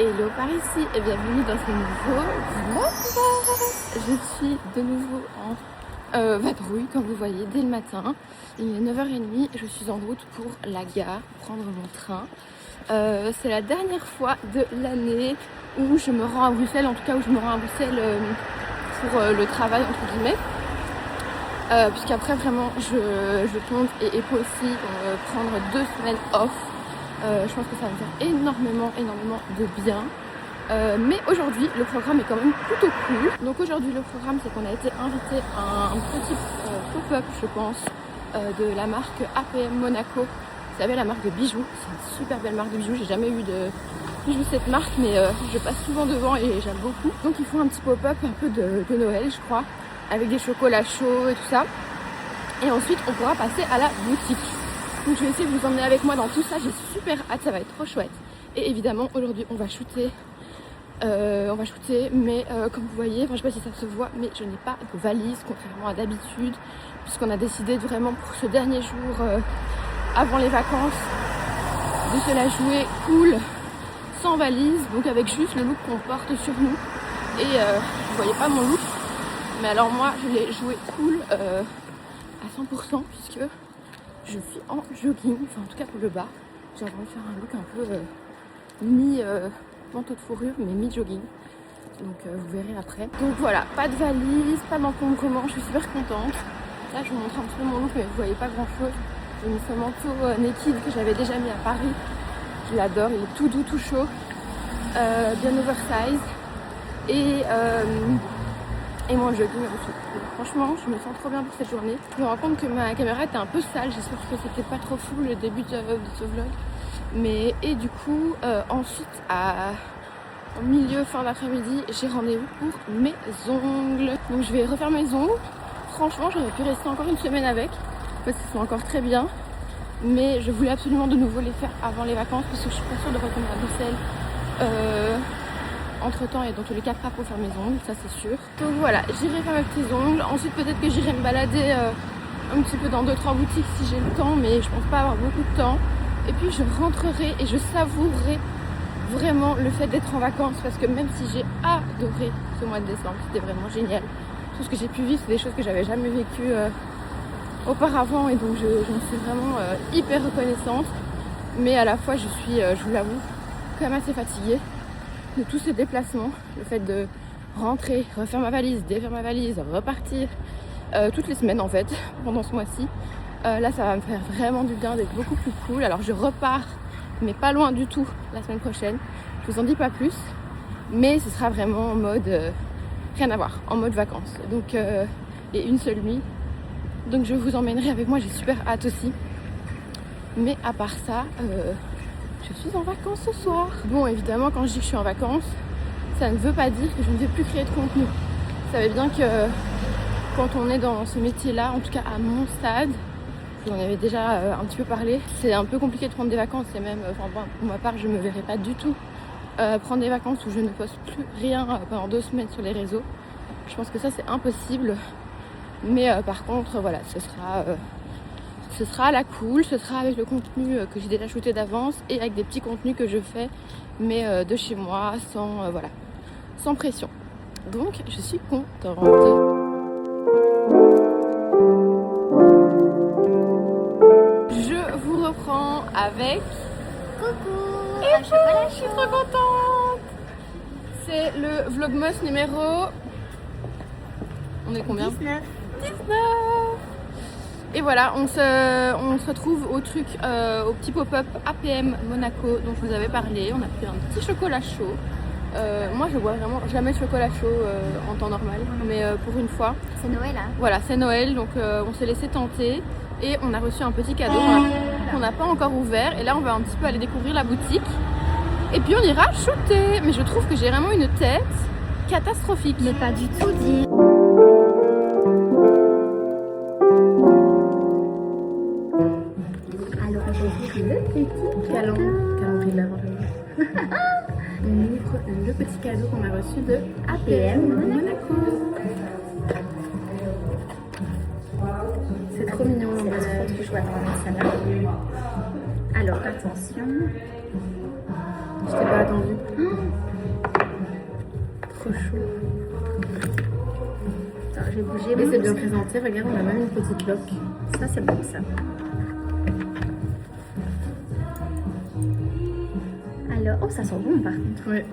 Hello par ici et bienvenue dans ce nouveau vlog. Je suis de nouveau en vadrouille comme vous voyez dès le matin. Il est 9h30, je suis en route pour la gare, prendre mon train. C'est la dernière fois de l'année où je me rends à Bruxelles, en tout cas où je me rends à Bruxelles pour le travail entre guillemets. Puisqu'après vraiment je compte et Epo aussi prendre 2 semaines off. Je pense que ça va me faire énormément de bien. Mais aujourd'hui le programme est quand même plutôt cool. Donc aujourd'hui le programme c'est qu'on a été invité à un petit pop-up je pense de la marque APM Monaco. Vous savez, la marque de bijoux, c'est une super belle marque de bijoux. J'ai jamais eu de bijoux cette marque mais je passe souvent devant et j'aime beaucoup. Donc ils font un petit pop-up un peu de Noël je crois, avec des chocolats chauds et tout ça. Et ensuite on pourra passer à la boutique. Donc je vais essayer de vous emmener avec moi dans tout ça, j'ai super hâte, ça va être trop chouette. Et évidemment aujourd'hui on va shooter, mais comme vous voyez, je sais pas si ça se voit, mais je n'ai pas de valise contrairement à d'habitude, puisqu'on a décidé vraiment pour ce dernier jour avant les vacances de se la jouer cool, sans valise, donc avec juste le look qu'on porte sur nous. Et vous voyez pas mon look, mais alors moi je l'ai joué cool à 100% puisque je suis en jogging, enfin en tout cas pour le bas. J'ai envie de faire un look un peu mi manteau de fourrure mais mi jogging. Donc vous verrez après. Donc voilà, pas de valise, pas d'encombrement, je suis super contente. Là je vous montre un petit peu mon look mais vous voyez pas grand chose. J'ai mis ce manteau Naked que j'avais déjà mis à Paris. Je l'adore, il est tout doux, tout chaud, bien oversize. Et mon jogging aussi. Franchement, je me sens trop bien pour cette journée. Je me rends compte que ma caméra était un peu sale. J'espère que c'était pas trop fou le début de ce vlog. Mais et du coup, ensuite, en milieu, fin d'après-midi, j'ai rendez-vous pour mes ongles. Donc je vais refaire mes ongles. Franchement, j'aurais pu rester encore une semaine avec, parce qu'ils sont encore très bien. Mais je voulais absolument de nouveau les faire avant les vacances, parce que je suis pas sûre de retourner à Bruxelles. Entre temps, il y a dans tous les cas pas pour faire mes ongles, ça c'est sûr. Donc voilà, j'irai faire mes petits ongles. Ensuite peut-être que j'irai me balader un petit peu dans 2-3 boutiques si j'ai le temps, mais je pense pas avoir beaucoup de temps. Et puis je rentrerai et je savourerai vraiment le fait d'être en vacances, parce que même si j'ai adoré ce mois de décembre, c'était vraiment génial. Tout ce que j'ai pu vivre, c'est des choses que j'avais jamais vécues auparavant, et donc je me suis vraiment hyper reconnaissante. Mais à la fois je suis, je vous l'avoue, quand même assez fatiguée de tous ces déplacements, le fait de rentrer, refaire ma valise, défaire ma valise, repartir toutes les semaines en fait pendant ce mois-ci. Là ça va me faire vraiment du bien d'être beaucoup plus cool. Alors je repars mais pas loin du tout la semaine prochaine, je vous en dis pas plus, mais ce sera vraiment en mode rien à voir, en mode vacances, donc et une seule nuit, donc je vous emmènerai avec moi, j'ai super hâte aussi. Mais à part ça, je suis en vacances ce soir. Bon, évidemment, quand je dis que je suis en vacances, ça ne veut pas dire que je ne vais plus créer de contenu. Vous savez bien que quand on est dans ce métier-là, en tout cas à mon stade, j'en avais déjà un petit peu parlé, c'est un peu compliqué de prendre des vacances. Et même, pour ma part, je ne me verrai pas du tout prendre des vacances où je ne poste plus rien pendant 2 semaines sur les réseaux. Je pense que ça, c'est impossible. Mais par contre, voilà, ce sera à la cool, ce sera avec le contenu que j'ai déjà shooté d'avance et avec des petits contenus que je fais, mais de chez moi, sans pression. Donc je suis contente. Je vous reprends avec... Coucou, Et je suis trop contente. C'est le Vlogmas numéro... On est combien? 19. Et voilà, on se retrouve au truc, au petit pop-up APM Monaco dont je vous avais parlé. On a pris un petit chocolat chaud. Moi je bois vraiment jamais de chocolat chaud en temps normal, mais pour une fois. C'est Noël hein. Voilà, c'est Noël, donc on s'est laissé tenter et on a reçu un petit cadeau qu'on n'a pas encore ouvert. Et là on va un petit peu aller découvrir la boutique. Et puis on ira shooter. Mais je trouve que j'ai vraiment une tête catastrophique. Mais pas du tout dit. Alors on ouvre le petit Calendrier de l'Avent. On ouvre le petit cadeau qu'on a reçu de APM Monaco. C'est trop mignon, on va trop chouette. Ça va. Alors attention. Je t'ai pas attendu. Trop chaud. Attends, j'ai bougé. Mais c'est bien présenté, regarde, on a même une petite loque. Ça, c'est bon, ça. Alors, oh, ça sent bon par contre. Ouais.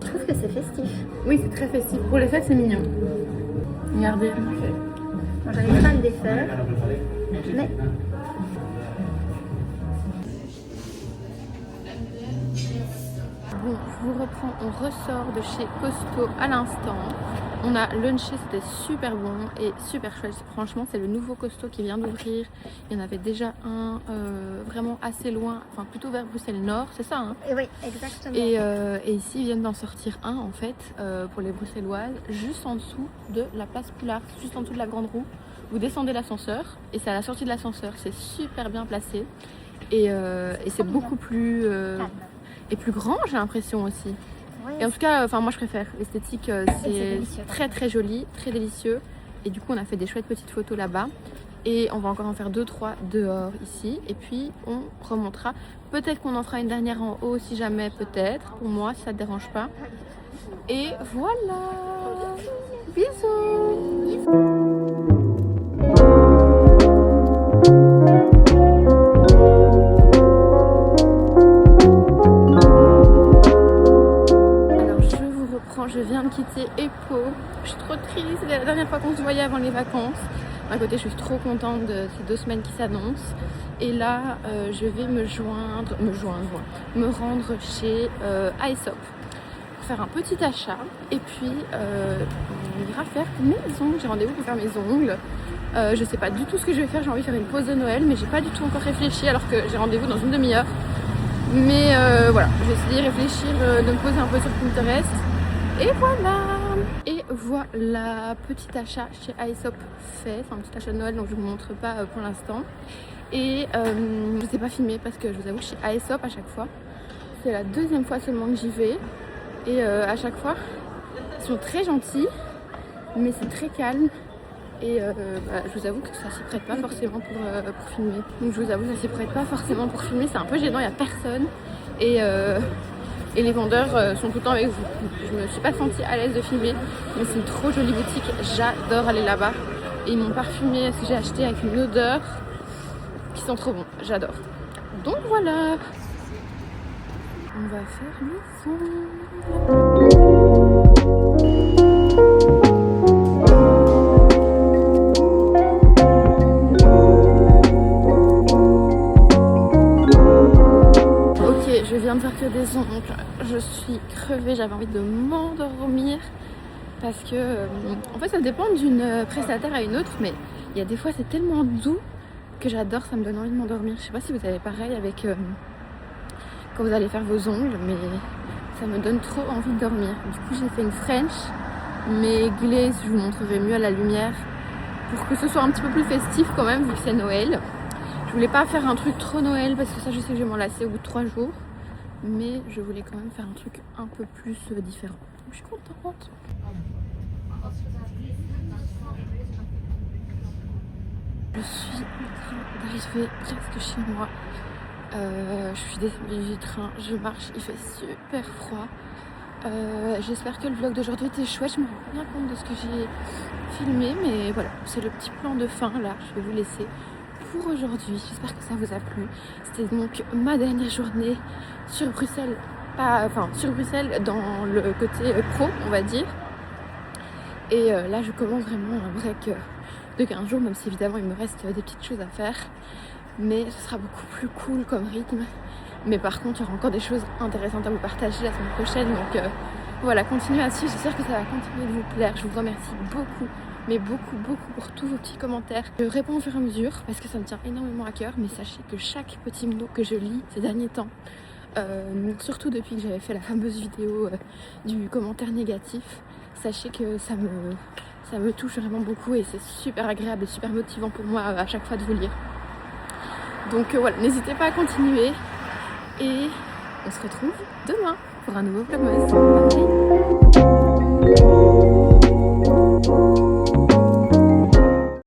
Je trouve que c'est festif. Oui, c'est très festif. Pour les fêtes, c'est mignon. Regardez. Moi, j'arrive pas à le défaire. Mais Bon, je vous reprends, on ressort de chez Costo à l'instant. On a lunché, c'était super bon et super chouette. Franchement, c'est le nouveau Costo qui vient d'ouvrir. Il y en avait déjà un vraiment assez loin, enfin plutôt vers Bruxelles Nord, c'est ça hein? oui, exactement. Et ici, ils viennent d'en sortir un en fait pour les Bruxelloises, juste en dessous de la place Poulard, juste en dessous de la Grande Roue. Vous descendez l'ascenseur et c'est à la sortie de l'ascenseur. C'est super bien placé et c'est beaucoup plus et plus grand, j'ai l'impression aussi. Oui, Et en tout cas, enfin moi je préfère. L'esthétique, c'est c'est délicieux. très très joli, très délicieux. Et du coup, on a fait des chouettes petites photos là-bas. Et on va encore en faire 2-3 dehors ici. Et puis on remontera. Peut-être qu'on en fera une dernière en haut si jamais, peut-être. Pour moi, si ça ne te dérange pas. Et voilà. Bisous. Je viens de quitter Epo, je suis trop triste, c'est la dernière fois qu'on se voyait avant les vacances. D'un côté, je suis trop contente de ces 2 semaines qui s'annoncent. Et là, je vais me rendre chez Aesop pour faire un petit achat. Et puis, on ira faire mes ongles. J'ai rendez-vous pour faire mes ongles. Je sais pas du tout ce que je vais faire, j'ai envie de faire une pause de Noël, mais j'ai pas du tout encore réfléchi alors que j'ai rendez-vous dans une demi-heure. Mais voilà, je vais essayer de réfléchir, de me poser un peu sur Pinterest. Et voilà, petit achat chez Aesop fait, enfin un petit achat de Noël donc je ne vous montre pas pour l'instant. Et je ne sais pas filmer parce que je vous avoue que chez Aesop à chaque fois, c'est la 2e fois seulement que j'y vais. Et à chaque fois, ils sont très gentils, mais c'est très calme. Et je vous avoue que ça s'y prête pas forcément pour filmer. Donc je vous avoue que ça s'y prête pas forcément pour filmer, c'est un peu gênant, il n'y a personne. Et les vendeurs sont tout le temps avec vous. Je me suis pas sentie à l'aise de filmer, mais c'est une trop jolie boutique. J'adore aller là-bas. Et ils m'ont parfumé ce que j'ai acheté avec une odeur qui sent trop bon. J'adore. Donc voilà. On va faire les ongles. Je viens de sortir des ongles, je suis crevée, j'avais envie de m'endormir parce que en fait ça dépend d'une prestataire à une autre, mais il y a des fois c'est tellement doux que j'adore, ça me donne envie de m'endormir. Je sais pas si vous avez pareil avec quand vous allez faire vos ongles, mais ça me donne trop envie de dormir. Du coup j'ai fait une French mais glaze, je vous montrerai mieux à la lumière pour que ce soit un petit peu plus festif quand même vu que c'est Noël. Je voulais pas faire un truc trop Noël parce que ça je sais que je vais m'en lasser au bout de 3 jours. Mais je voulais quand même faire un truc un peu plus différent. Donc, je suis contente. Je suis en train d'arriver presque chez moi. Je suis descendue du train, je marche, il fait super froid. J'espère que le vlog d'aujourd'hui était chouette. Je me rends bien compte de ce que j'ai filmé, mais voilà, c'est le petit plan de fin là. Je vais vous laisser pour aujourd'hui. J'espère que ça vous a plu. C'était donc ma dernière journée sur Bruxelles, sur Bruxelles dans le côté pro, on va dire. Et là, je commence vraiment un break de 15 jours, même si évidemment il me reste des petites choses à faire. Mais ce sera beaucoup plus cool comme rythme. Mais par contre, il y aura encore des choses intéressantes à vous partager la semaine prochaine. Donc voilà, continuez à suivre. J'espère que ça va continuer de vous plaire. Je vous remercie beaucoup, mais beaucoup pour tous vos petits commentaires. Je réponds au fur et à mesure parce que ça me tient énormément à cœur. Mais sachez que chaque petit mot que je lis ces derniers temps, surtout depuis que j'avais fait la fameuse vidéo du commentaire négatif, sachez que ça me touche vraiment beaucoup et c'est super agréable et super motivant pour moi à chaque fois de vous lire. Donc voilà, n'hésitez pas à continuer et on se retrouve demain pour un nouveau vlogmas. Bye.